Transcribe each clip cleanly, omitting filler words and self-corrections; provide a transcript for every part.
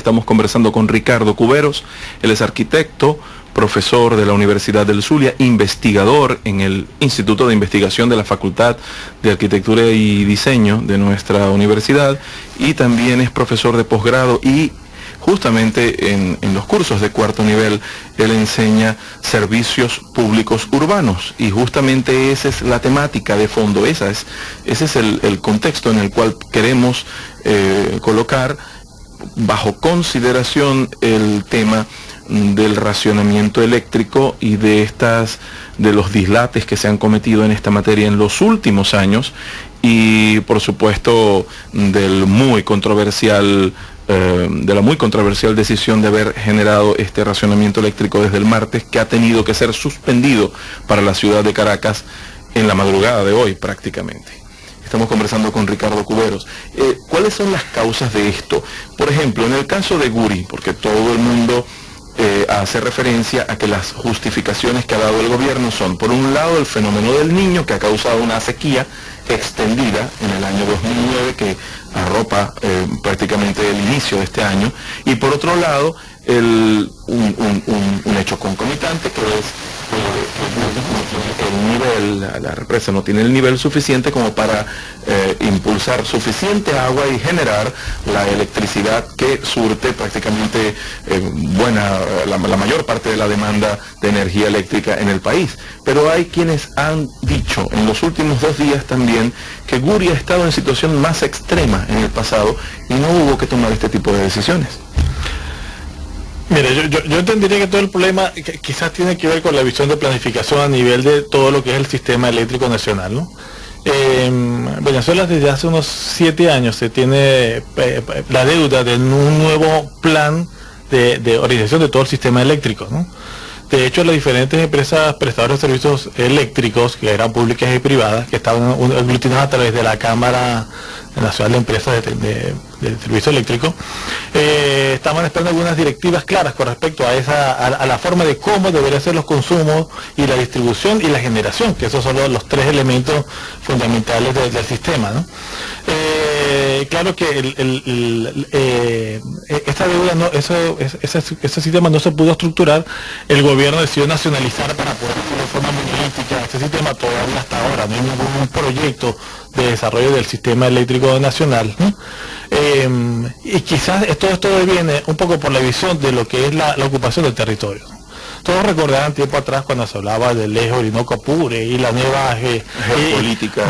Estamos conversando con Ricardo Cuberos. Él es arquitecto, profesor de la Universidad del Zulia, investigador en el Instituto de Investigación de la Facultad de Arquitectura y Diseño de nuestra universidad, y también es profesor de posgrado, y justamente en los cursos de cuarto nivel él enseña servicios públicos urbanos, y justamente esa es la temática de fondo, ese es el contexto en el cual queremos colocar bajo consideración el tema del racionamiento eléctrico y de los dislates que se han cometido en esta materia en los últimos años, y por supuesto de la muy controversial decisión de haber generado este racionamiento eléctrico desde el martes, que ha tenido que ser suspendido para la ciudad de Caracas en la madrugada de hoy prácticamente. Estamos conversando con Ricardo Cuberos. ¿Cuáles son las causas de esto? Por ejemplo, en el caso de Guri, porque todo el mundo hace referencia a que las justificaciones que ha dado el gobierno son, por un lado, el fenómeno del Niño, que ha causado una sequía extendida en el año 2009, que arropa prácticamente el inicio de este año, y por otro lado, un hecho concomitante, que es la represa no tiene el nivel suficiente como para impulsar suficiente agua y generar la electricidad que surte prácticamente la mayor parte de la demanda de energía eléctrica en el país. Pero hay quienes han dicho en los últimos 2 días también que Guri ha estado en situación más extrema en el pasado y no hubo que tomar este tipo de decisiones. Mire, yo entendería que todo el problema quizás tiene que ver con la visión de planificación a nivel de todo lo que es el sistema eléctrico nacional, ¿no? Venezuela desde hace unos 7 años se tiene la deuda de un nuevo plan de organización de todo el sistema eléctrico, ¿no? De hecho, las diferentes empresas prestadoras de servicios eléctricos, que eran públicas y privadas, que estaban aglutinadas a través de la Cámara Nacional de Empresas del Servicio Eléctrico, estaban esperando algunas directivas claras con respecto a la forma de cómo deberían ser los consumos y la distribución y la generación, que esos son los 3 elementos fundamentales del sistema, ¿no? Claro que esta deuda, ese sistema no se pudo estructurar. El gobierno decidió nacionalizar para poder hacerlo de forma monolítica. Este sistema todavía hasta ahora no hay ningún proyecto de desarrollo del sistema eléctrico nacional, ¿no? Y quizás esto viene un poco por la visión de lo que es la ocupación del territorio. Todos recordarán tiempo atrás cuando se hablaba del eje Orinoco-Apure y la nueva geopolítica.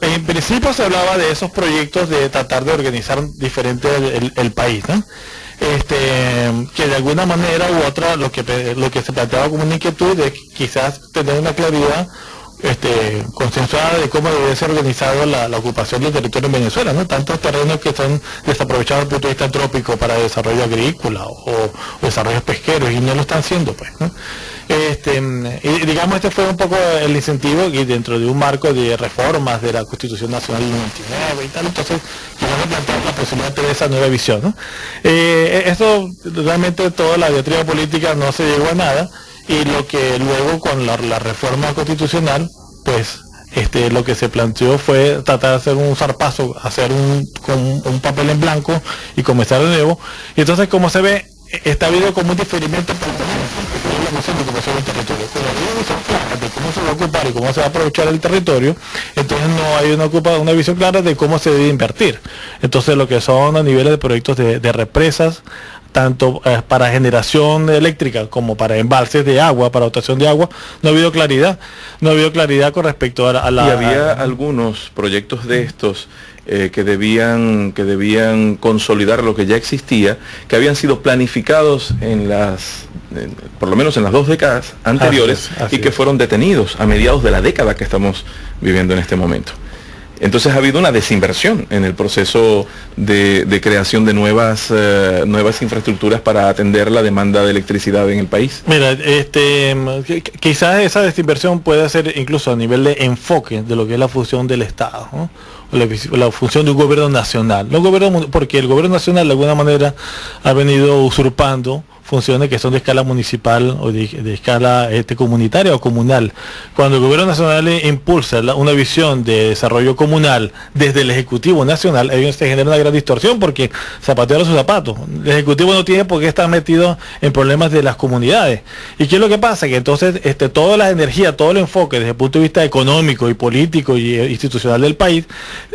En principio se hablaba de esos proyectos de tratar de organizar diferente el país, ¿no? Que de alguna manera u otra lo que se planteaba como una inquietud de quizás tener una claridad consensuada de cómo debe ser organizado la ocupación del territorio en Venezuela, ¿no? Tantos terrenos que son desaprovechados desde el punto de vista antrópico para desarrollo agrícola o desarrollos pesqueros, y no lo están haciendo, pues, ¿no? Y digamos, este fue un poco el incentivo, y dentro de un marco de reformas de la Constitución Nacional del 99 y tal, entonces queremos plantear la posibilidad de esa nueva visión, ¿no? Esto realmente toda la diatriba política no se llegó a nada, y lo que luego con la reforma constitucional, pues lo que se planteó fue tratar de hacer un zarpazo, hacer un papel en blanco y comenzar de nuevo. Y entonces, como se ve, está habido como un diferimiento de ocupación del territorio. Pero hay visión clara de cómo se va a ocupar y cómo se va a aprovechar el territorio, entonces no hay una visión clara de cómo se debe invertir. Entonces, lo que son a niveles de proyectos de represas, tanto para generación eléctrica como para embalses de agua, para dotación de agua, no ha habido claridad. No ha habido claridad con respecto a la... Y había algunos proyectos de estos que debían consolidar lo que ya existía, que habían sido planificados por lo menos en las 2 décadas anteriores, así que fueron detenidos a mediados de la década que estamos viviendo en este momento. Entonces ha habido una desinversión en el proceso de creación de nuevas infraestructuras para atender la demanda de electricidad en el país. Mira, quizás esa desinversión puede ser incluso a nivel de enfoque de lo que es la función del Estado, ¿no? La función de un gobierno nacional, porque el gobierno nacional de alguna manera ha venido usurpando funciones que son de escala municipal o de escala comunitaria o comunal. Cuando el gobierno nacional impulsa una visión de desarrollo comunal desde el Ejecutivo Nacional, ahí se genera una gran distorsión porque zapatero a su zapato. El Ejecutivo no tiene por qué estar metido en problemas de las comunidades. ¿Y qué es lo que pasa? Que entonces toda la energía, todo el enfoque desde el punto de vista económico y político y institucional del país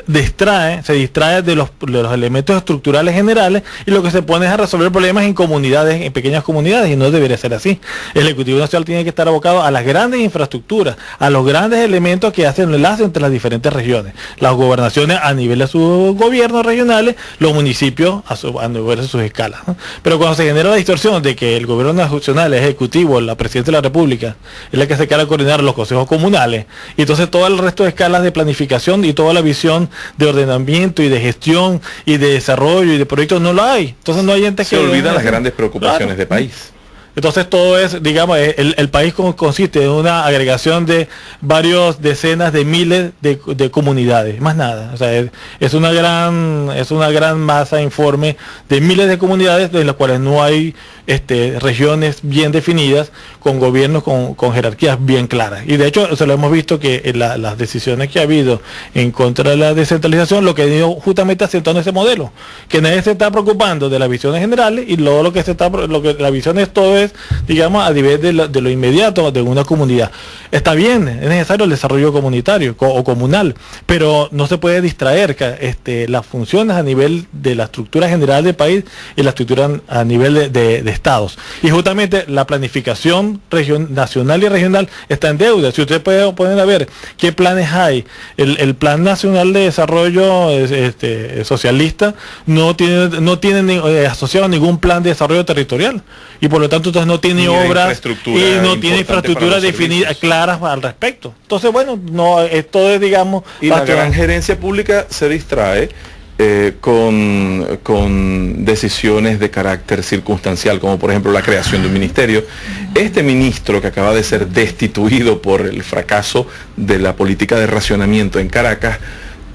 se distrae de los elementos estructurales generales, y lo que se pone es a resolver problemas en comunidades, en pequeñas comunidades, y no debería ser así. El Ejecutivo Nacional tiene que estar abocado a las grandes infraestructuras, a los grandes elementos que hacen el enlace entre las diferentes regiones, las gobernaciones a nivel de sus gobiernos regionales, los municipios a nivel de sus escalas, ¿no? Pero cuando se genera la distorsión de que el gobierno nacional, el Ejecutivo, la Presidencia de la República es la que se encarga de coordinar los consejos comunales, y entonces todo el resto de escalas de planificación y toda la visión de ordenamiento y de gestión y de desarrollo y de proyectos no lo hay. Entonces no hay gente que... Se olvidan las grandes preocupaciones de país. Entonces todo es, digamos, el país consiste en una agregación de varios decenas de miles de comunidades, más nada. O sea, es una gran masa informe de miles de comunidades en las cuales no hay regiones bien definidas, con gobiernos con jerarquías bien claras. Y de hecho, se lo hemos visto que las decisiones que ha habido en contra de la descentralización, lo que ha ido justamente acentuando ese modelo, que nadie se está preocupando de las visiones generales, y luego lo que la visión es todo es, digamos, a nivel de lo inmediato de una comunidad. Está bien, es necesario el desarrollo comunitario o comunal, pero no se puede distraer las funciones a nivel de la estructura general del país y la estructura a nivel de estados. Y justamente la planificación nacional y regional está en deuda. Si ustedes pueden ver qué planes hay, el Plan Nacional de Desarrollo socialista no tiene asociado ningún plan de desarrollo territorial, y por lo tanto entonces no tiene obras y no tiene infraestructura definida claras al respecto. Entonces, bueno, no, esto es, digamos... Y la gran gerencia pública se distrae con decisiones de carácter circunstancial, como por ejemplo la creación de un ministerio. Este ministro que acaba de ser destituido por el fracaso de la política de racionamiento en Caracas,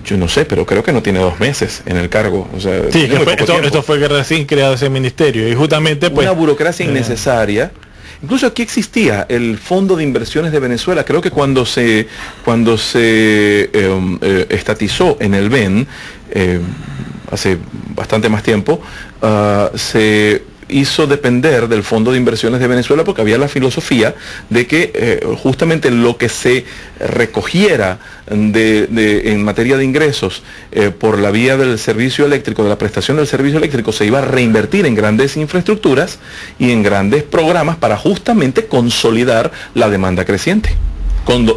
yo no sé, pero creo que no tiene 2 meses en el cargo. O sea, sí, esto fue que recién creado ese ministerio, y justamente pues... Una burocracia innecesaria. Incluso aquí existía el Fondo de Inversiones de Venezuela. Creo que cuando se estatizó en el BEN, hace bastante más tiempo, se hizo depender del Fondo de Inversiones de Venezuela, porque había la filosofía de que justamente lo que se recogiera en materia de ingresos por la vía del servicio eléctrico, de la prestación del servicio eléctrico, se iba a reinvertir en grandes infraestructuras y en grandes programas para justamente consolidar la demanda creciente,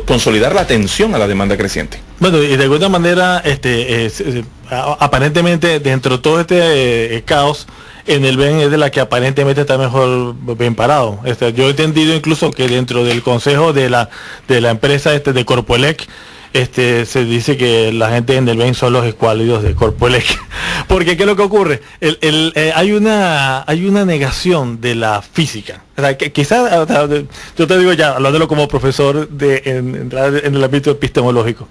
consolidar la atención a la demanda creciente. Bueno, y de alguna manera, aparentemente dentro de todo este caos, en el BEN es de la que aparentemente está mejor bien parado. Yo he entendido incluso que dentro del consejo de la empresa de Corpoelec, se dice que la gente en el BEN son los escuálidos de Corpoelec. Porque ¿qué es lo que ocurre? Hay una negación de la física. O sea, que quizás, yo te digo ya, hablándolo como profesor en el ámbito epistemológico.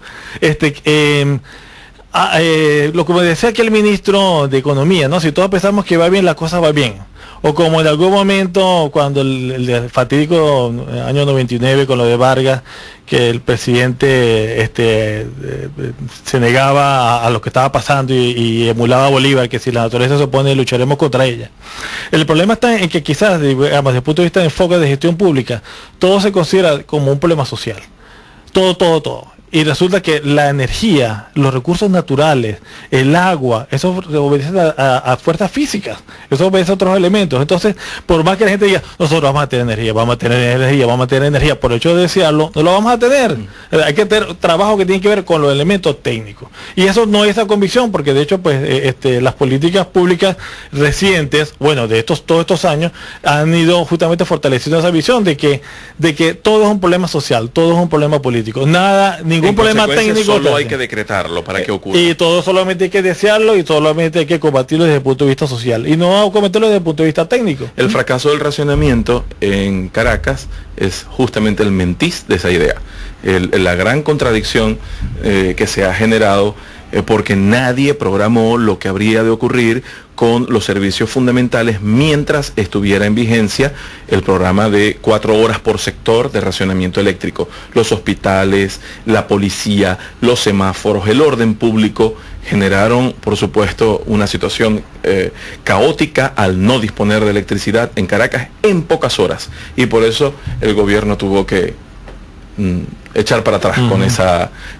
Lo que me decía aquí el ministro de Economía, ¿no? Si todos pensamos que va bien, la cosa va bien. O como en algún momento, cuando el fatídico año 99 con lo de Vargas, que el presidente se negaba a lo que estaba pasando y emulaba a Bolívar, que si la naturaleza se opone lucharemos contra ella. El problema está en que quizás, digamos, desde el punto de vista de enfoque de gestión pública, todo se considera como un problema social. Todo. Y resulta que la energía, los recursos naturales, el agua, eso obedece a fuerzas físicas, eso obedece a otros elementos. Entonces, por más que la gente diga, nosotros vamos a tener energía, por el hecho de desearlo, no lo vamos a tener. Hay que tener trabajo que tiene que ver con los elementos técnicos. Y eso no es esa convicción, porque de hecho, pues, las políticas públicas recientes, bueno, de todos estos años, han ido justamente fortaleciendo esa visión de que todo es un problema social, todo es un problema político. Ningún problema técnico. Solo hay que decretarlo para que ocurra. Y todo solamente hay que desearlo y solamente hay que combatirlo desde el punto de vista social. Y no cometerlo desde el punto de vista técnico. El fracaso del racionamiento en Caracas es justamente el mentiz de esa idea. La gran contradicción que se ha generado porque nadie programó lo que habría de ocurrir con los servicios fundamentales mientras estuviera en vigencia el programa de 4 horas por sector de racionamiento eléctrico. Los hospitales, la policía, los semáforos, el orden público generaron, por supuesto, una situación caótica al no disponer de electricidad en Caracas en pocas horas. Y por eso el gobierno tuvo que echar para atrás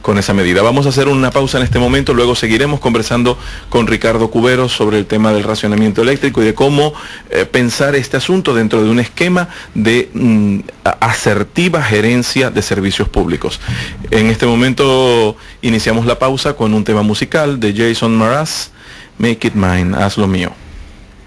con esa medida. Vamos a hacer una pausa en este momento, luego seguiremos conversando con Ricardo Cuberos sobre el tema del racionamiento eléctrico y de cómo pensar este asunto dentro de un esquema de asertiva gerencia de servicios públicos. En este momento iniciamos la pausa con un tema musical de Jason Mraz, Make It Mine, haz lo mío.